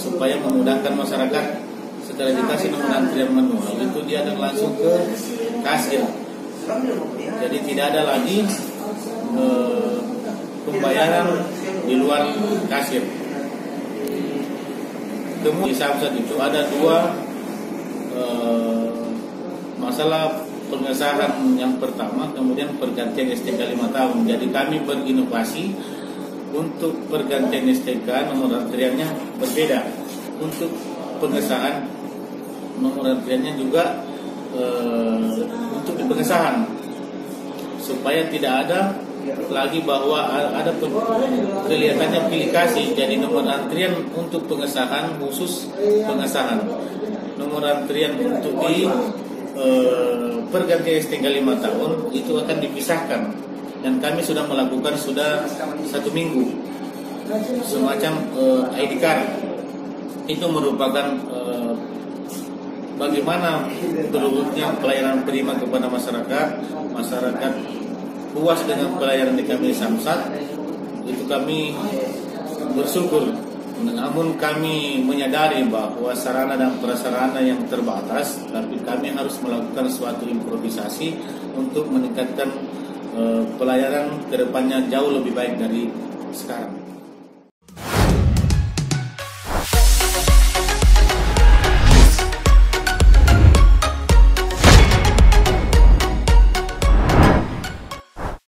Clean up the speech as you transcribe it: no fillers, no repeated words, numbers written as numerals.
Supaya memudahkan masyarakat, setelah dikasih nomor antrian manual itu dia akan langsung ke kasir. Jadi tidak ada lagi pembayaran di luar kasir. Kemudian di Samsat itu ada dua masalah pengesahan. Yang pertama, kemudian pergantian STK 5 tahun. Jadi kami berinovasi untuk pergantian STK nomor antriannya berbeda. Untuk pengesahan nomor antriannya juga untuk pengesahan, supaya tidak ada lagi bahwa ada kelihatannya aplikasi jadi nomor antrian untuk pengesahan, khusus pengesahan nomor antrian untuk di pergantian STK 5 tahun itu akan dipisahkan. Dan kami sudah melakukan sudah 1 minggu semacam ID card. Itu merupakan bagaimana berwujudnya pelayanan prima kepada masyarakat puas dengan pelayanan di kami Samsat. Itu kami bersyukur. Namun kami menyadari bahwa sarana dan prasarana yang terbatas, tapi kami harus melakukan suatu improvisasi untuk meningkatkan pelayanan ke depannya jauh lebih baik dari sekarang.